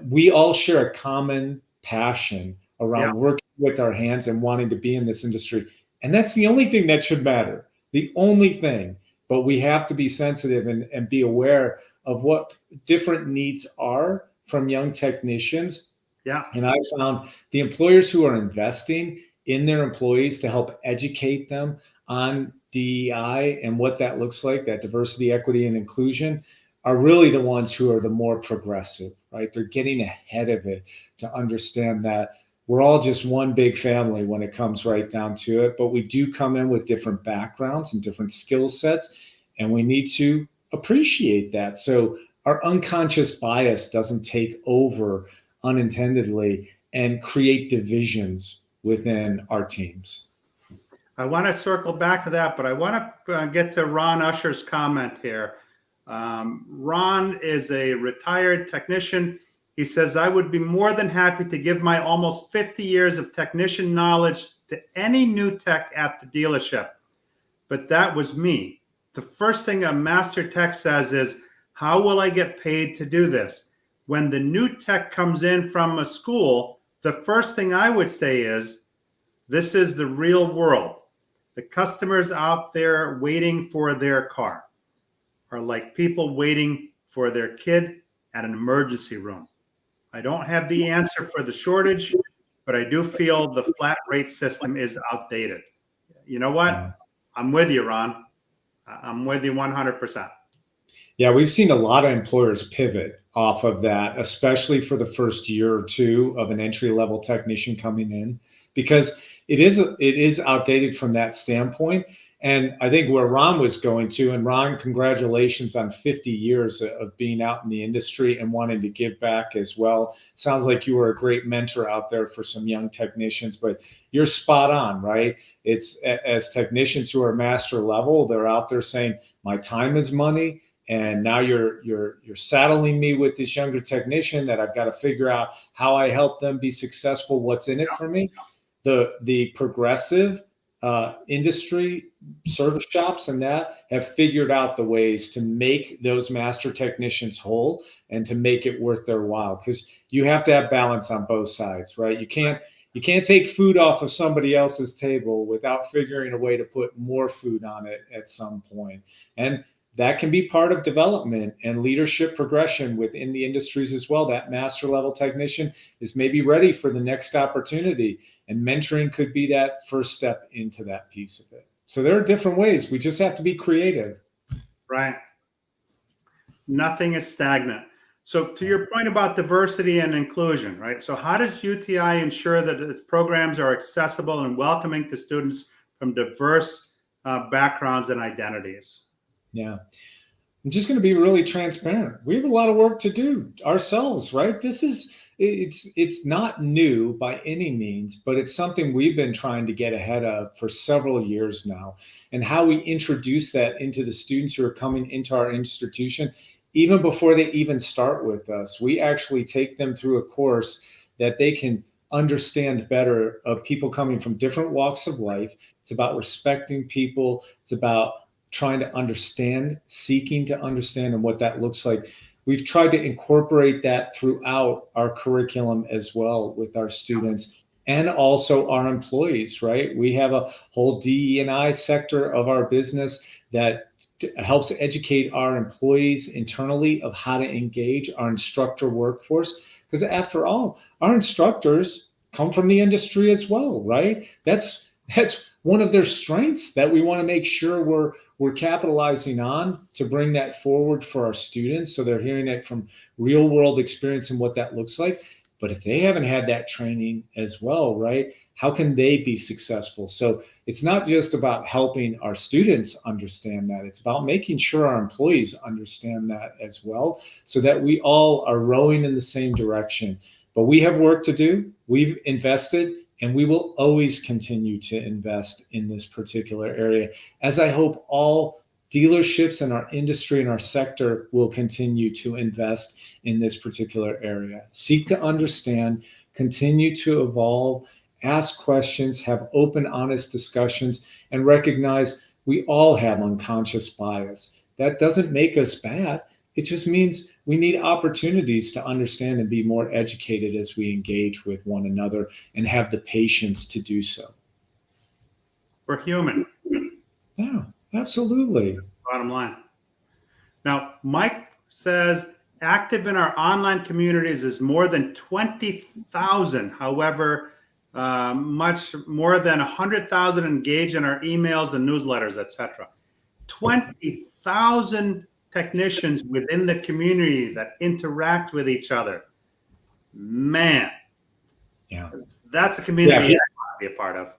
we all share a common passion around working with our hands and wanting to be in this industry. And that's the only thing that should matter, the only thing. But we have to be sensitive and be aware of what different needs are from young technicians. Yeah. And I found the employers who are investing in their employees to help educate them on DEI and what that looks like, that diversity, equity, and inclusion, are really the ones who are the more progressive, right? They're getting ahead of it to understand that we're all just one big family when it comes right down to it, but we do come in with different backgrounds and different skill sets, and we need to appreciate that. So our unconscious bias doesn't take over unintendedly and create divisions within our teams. I want to circle back to that, but I want to get to Ron Usher's comment here. Ron is a retired technician. He says, I would be more than happy to give my almost 50 years of technician knowledge to any new tech at the dealership. But that was me. The first thing a master tech says is, how will I get paid to do this? When the new tech comes in from a school, the first thing I would say is, This is the real world. The customers out there waiting for their car are like people waiting for their kid at an emergency room. I don't have the answer for the shortage, but I do feel the flat rate system is outdated. You know what? I'm with you, Ron. I'm with you 100%. Yeah, we've seen a lot of employers pivot off of that, especially for the first year or two of an entry-level technician coming in, because it is outdated from that standpoint. And I think where Ron was going to, and Ron, congratulations on 50 years of being out in the industry and wanting to give back as well. Sounds like you were a great mentor out there for some young technicians, but you're spot on, right? It's as technicians who are master level, they're out there saying, my time is money. And now you're saddling me with this younger technician that I've got to figure out how I help them be successful. What's in it for me? The progressive industry service shops and that have figured out the ways to make those master technicians whole and to make it worth their while, because you have to have balance on both sides, right? You can't take food off of somebody else's table without figuring a way to put more food on it at some point. And that can be part of development and leadership progression within the industries as well. That master level technician is maybe ready for the next opportunity, and mentoring could be that first step into that piece of it. So there are different ways. We just have to be creative. Right. Nothing is stagnant. So to your point about diversity and inclusion, right? So how does UTI ensure that its programs are accessible and welcoming to students from diverse backgrounds and identities? Yeah. I'm just going to be really transparent. We have a lot of work to do ourselves, right? It's not new by any means, but it's something we've been trying to get ahead of for several years now. And how we introduce that into the students who are coming into our institution, even before they even start with us, we actually take them through a course that they can understand better of people coming from different walks of life. It's about respecting people. It's about trying to understand, seeking to understand, and what that looks like. We've tried to incorporate that throughout our curriculum as well with our students and also our employees, right? We have a whole DE&I sector of our business that helps educate our employees internally of how to engage our instructor workforce. Because after all, our instructors come from the industry as well, right? That's one of their strengths that we want to make sure we're capitalizing on to bring that forward for our students, so they're hearing it from real world experience and what that looks like. But if they haven't had that training as well, right, how can they be successful? So it's not just about helping our students understand that. It's about making sure our employees understand that as well, so that we all are rowing in the same direction. But we have work to do. We've invested, and we will always continue to invest in this particular area, as I hope all dealerships in our industry and our sector will continue to invest in this particular area. Seek to understand, continue to evolve, ask questions, have open, honest discussions, and recognize we all have unconscious bias. That doesn't make us bad. It just means we need opportunities to understand and be more educated as we engage with one another and have the patience to do so. We're human. Yeah, absolutely. Bottom line. Now, Mike says active in our online communities is more than 20,000. However, much more than 100,000 engage in our emails and newsletters, etc. 20,000 technicians within the community that interact with each other. Man, Yeah, that's a community I want to be a part of.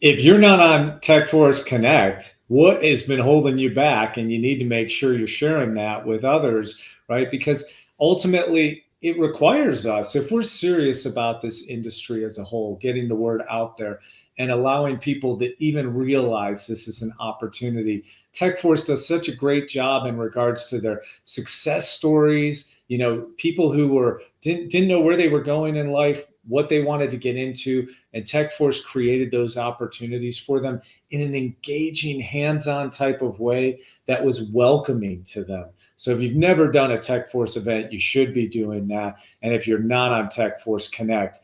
if you're not on TechForce Connect, what has been holding you back? And you need to make sure you're sharing that with others, right? Because ultimately it requires us, if we're serious about this industry as a whole, getting the word out there and allowing people to even realize this is an opportunity. TechForce does such a great job in regards to their success stories, you know, people who didn't know where they were going in life, what they wanted to get into, and TechForce created those opportunities for them in an engaging, hands-on type of way that was welcoming to them. So if you've never done a TechForce event, you should be doing that. And if you're not on TechForce Connect,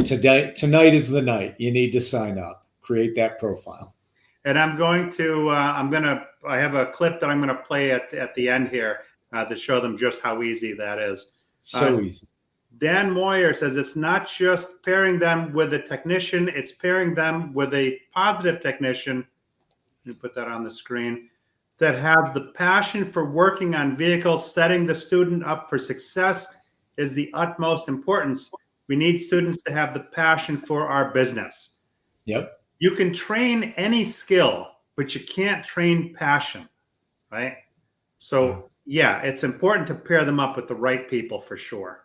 Tonight is the night. You need to sign up, create that profile. And I'm going to, I have a clip that I'm going to play at the end here to show them just how easy that is. So easy. Dan Moyer says it's not just pairing them with a technician, it's pairing them with a positive technician. Let me put that on the screen, that has the passion for working on vehicles. Setting the student up for success is the utmost importance. We need students to have the passion for our business. Yep. You can train any skill, but you can't train passion, right? So yeah, it's important to pair them up with the right people for sure.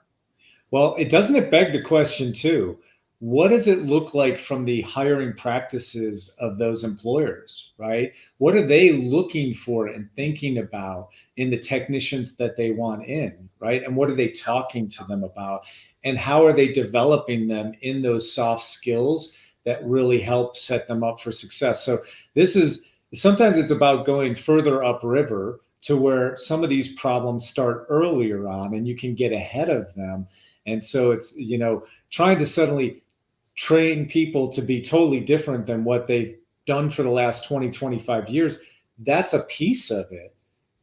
Well, doesn't it beg the question too, what does it look like from the hiring practices of those employers, right? What are they looking for and thinking about in the technicians that they want in, right? And what are they talking to them about? And how are they developing them in those soft skills that really help set them up for success? So sometimes it's about going further upriver to where some of these problems start earlier on and you can get ahead of them. And so it's, trying to suddenly train people to be totally different than what they've done for the last 20, 25 years. That's a piece of it,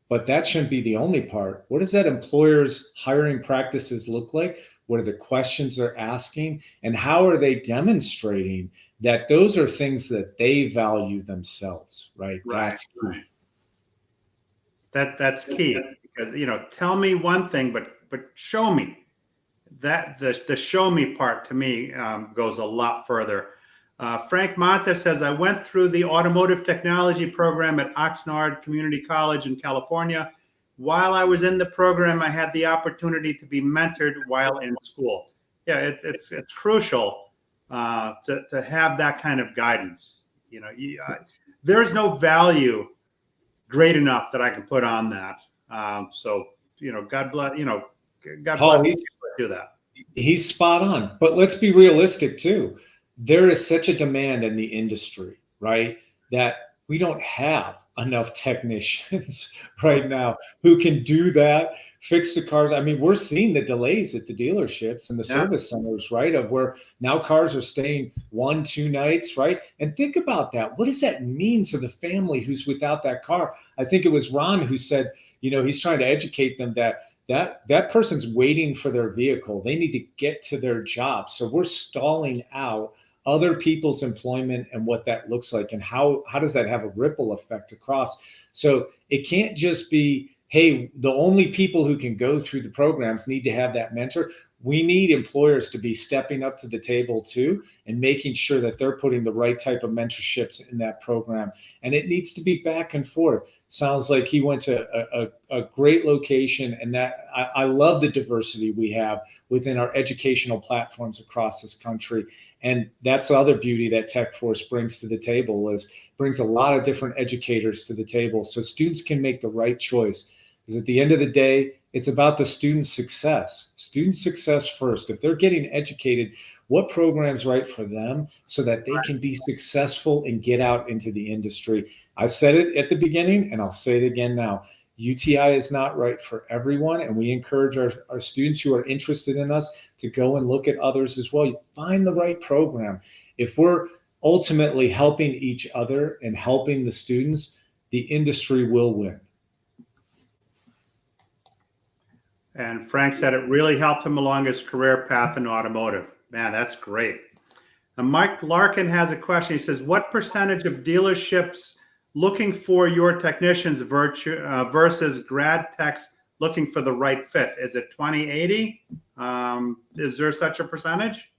but that shouldn't be the only part. What does that employer's hiring practices look like? What are the questions they're asking? And how are they demonstrating that those are things that they value themselves, right? That's key. That's key, because, tell me one thing, but show me. That the show me part to me goes a lot further. Frank Montes says, I went through the automotive technology program at Oxnard Community College in California. While I was in the program, I had the opportunity to be mentored while in school. Yeah, it's crucial to have that kind of guidance. There's no value great enough that I can put on that. God bless. God Paul, bless people that do that. He's spot on. But let's be realistic too. There is such a demand in the industry, right, that we don't have enough technicians right now who can do that, fix the cars. I mean, we're seeing the delays at the dealerships and the service centers, right, of where now cars are staying 1-2 nights, right? And think about that. What does that mean to the family who's without that car? I think it was Ron who said, he's trying to educate them that person's waiting for their vehicle. They need to get to their job. So we're stalling out other people's employment and what that looks like, and how does that have a ripple effect across. So it can't just be, hey, the only people who can go through the programs need to have that mentor. We need employers to be stepping up to the table too and making sure that they're putting the right type of mentorships in that program. And it needs to be back and forth. Sounds like he went to a great location, and that I love the diversity we have within our educational platforms across this country. And that's the other beauty that TechForce brings to the table, brings a lot of different educators to the table so students can make the right choice. Because at the end of the day, it's about the student's success. Student success first. If they're getting educated, what program's right for them so that they can be successful and get out into the industry? I said it at the beginning, and I'll say it again now. UTI is not right for everyone, and we encourage our students who are interested in us to go and look at others as well. You find the right program. If we're ultimately helping each other and helping the students, the industry will win. And Frank said it really helped him along his career path in automotive. Man, that's great. And Mike Larkin has a question. He says, what percentage of dealerships looking for your technicians versus grad techs looking for the right fit? Is it 20-80? Is there such a percentage?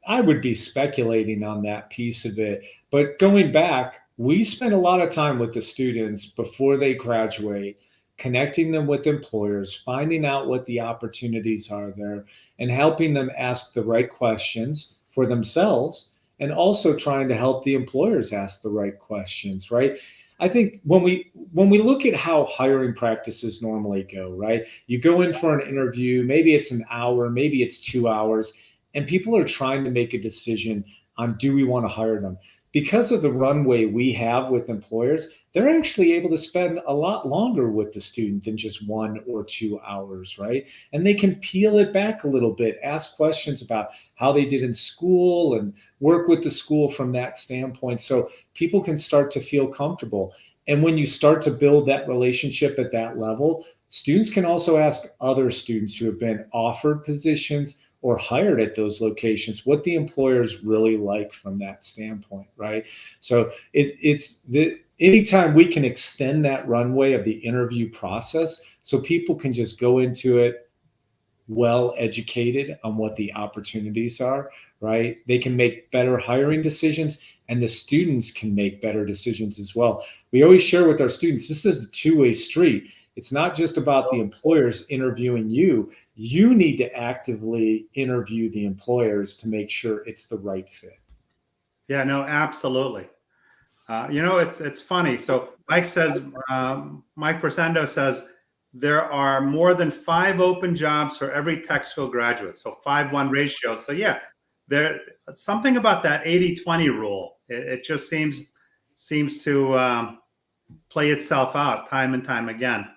I would be speculating on that piece of it. But going back, we spend a lot of time with the students before they graduate, connecting them with employers, finding out what the opportunities are there, and helping them ask the right questions for themselves, and also trying to help the employers ask the right questions, right? I think when we look at how hiring practices normally go, right? You go in for an interview, maybe it's an hour, maybe it's 2 hours, and people are trying to make a decision on, do we want to hire them? because of the runway we have with employers, they're actually able to spend a lot longer with the student than just 1 or 2 hours, right? And they can peel it back a little bit, ask questions about how they did in school and work with the school from that standpoint. So people can start to feel comfortable. And when you start to build that relationship at that level, students can also ask other students who have been offered positions or hired at those locations what the employers really like from that standpoint, right? So anytime we can extend that runway of the interview process so people can just go into it well educated on what the opportunities are, right? They can make better hiring decisions, and the students can make better decisions as well. We always share with our students, this is a two-way street. It's not just about the employers interviewing you. You need to actively interview the employers to make sure it's the right fit. Yeah, no, absolutely. It's funny. So Mike says, Mike Persendo says, there are more than 5 open jobs for every tech school graduate. So 5-1 ratio. So yeah, there's something about that 80-20 rule. It just seems to play itself out time and time again.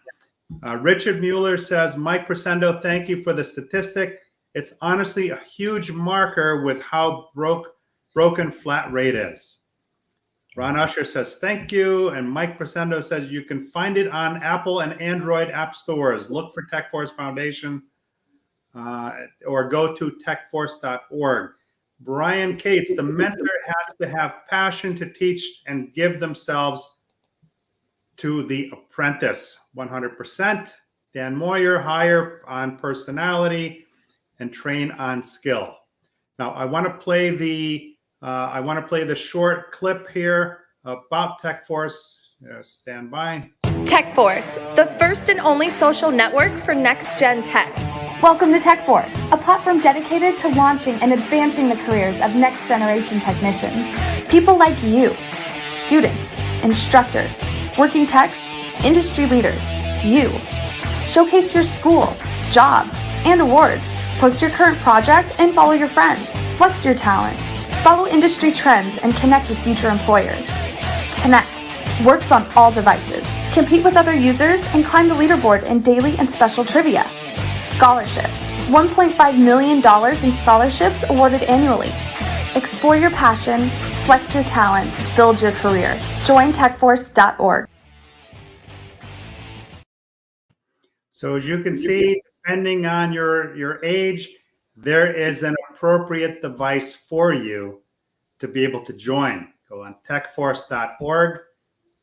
Richard Mueller says, Mike Persendo, thank you for the statistic. It's honestly a huge marker with how broken flat rate is. Ron Usher says, thank you. And Mike Persendo says, you can find it on Apple and Android app stores. Look for TechForce Foundation or go to techforce.org. Brian Cates, the mentor has to have passion to teach and give themselves to the apprentice. 100%. Dan Moyer, hire on personality and train on skill. Now, I want to play the short clip here about TechForce. Stand by. TechForce, the first and only social network for next-gen tech. Welcome to TechForce, a platform dedicated to launching and advancing the careers of next-generation technicians. People like you, students, instructors, working techs, industry leaders, you. Showcase your school, jobs, and awards. Post your current project and follow your friends. Flex your talent. Follow industry trends and connect with future employers. Connect works on all devices. Compete with other users and climb the leaderboard in daily and special trivia. Scholarships. $1.5 million in scholarships awarded annually. Explore your passion, flex your talent, build your career. Join techforce.org. So as you can see, depending on your age, there is an appropriate device for you to be able to join. Go on techforce.org,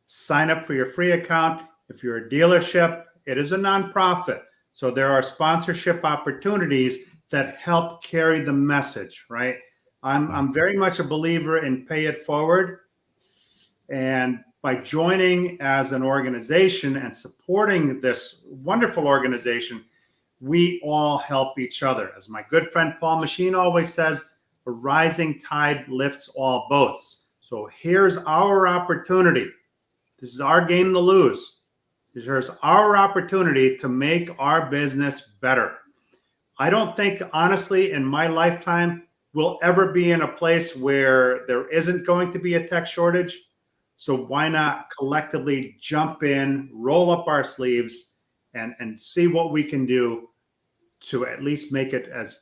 sign up for your free account. If you're a dealership, it is a nonprofit. So there are sponsorship opportunities that help carry the message, right? I'm very much a believer in pay it forward. And by joining as an organization and supporting this wonderful organization, we all help each other. As my good friend Paul Machine always says, a rising tide lifts all boats. So here's our opportunity. This is our game to lose. Here's our opportunity to make our business better. I don't think, honestly, in my lifetime, we'll ever be in a place where there isn't going to be a tech shortage. So why not collectively jump in, roll up our sleeves, and see what we can do to at least make it as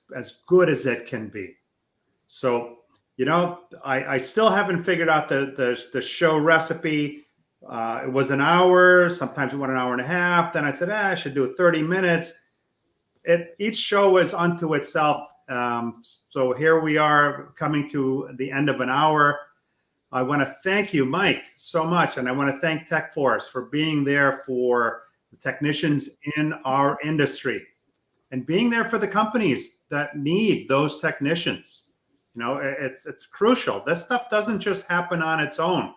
good as it can be. So, I still haven't figured out the show recipe. It was an hour. Sometimes we went an hour and a half. Then I said, I should do 30 minutes. Each show is unto itself. So here we are coming to the end of an hour. I want to thank you, Mike, so much. And I want to thank TechForce for being there for the technicians in our industry and being there for the companies that need those technicians. It's crucial. This stuff doesn't just happen on its own.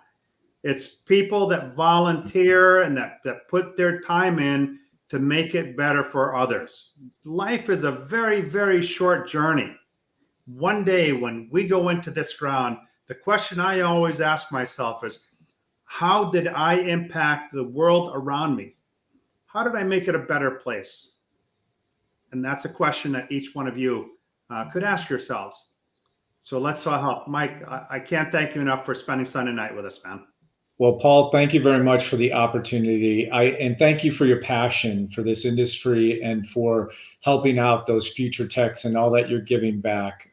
It's people that volunteer and that put their time in to make it better for others. Life is a very, very short journey. One day when we go into this ground, the question I always ask myself is, how did I impact the world around me? How did I make it a better place? And that's a question that each one of you could ask yourselves. So let's all help. Mike, I can't thank you enough for spending Sunday night with us, man. Well, Paul, thank you very much for the opportunity. And thank you for your passion for this industry and for helping out those future techs and all that you're giving back.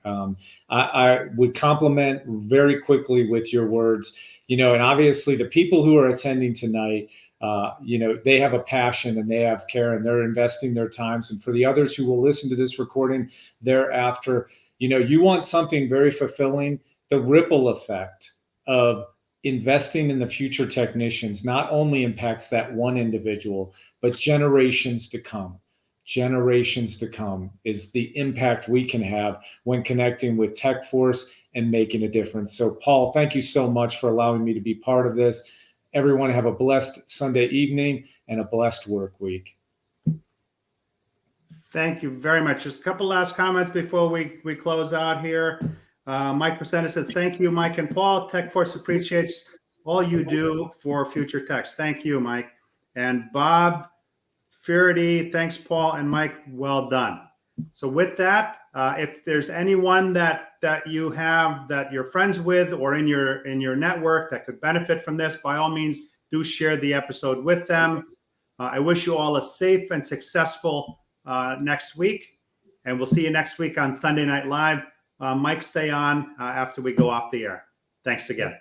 I would compliment very quickly with your words, and obviously the people who are attending tonight, they have a passion and they have care and they're investing their times. And for the others who will listen to this recording thereafter, you want something very fulfilling. The ripple effect of investing in the future technicians not only impacts that one individual, but generations to come. Generations to come is the impact we can have when connecting with TechForce and making a difference. So, Paul, thank you so much for allowing me to be part of this. Everyone have a blessed Sunday evening and a blessed work week. Thank you very much. Just a couple last comments before we close out here. Mike Presenta says, thank you, Mike and Paul. TechForce appreciates all you do for future techs. Thank you, Mike. And Bob Faraday, thanks, Paul and Mike. Well done. So with that, if there's anyone that you have that you're friends with or in your network that could benefit from this, by all means, do share the episode with them. I wish you all a safe and successful next week, and we'll see you next week on Sunday Night Live. Mike, stay on after we go off the air. Thanks again.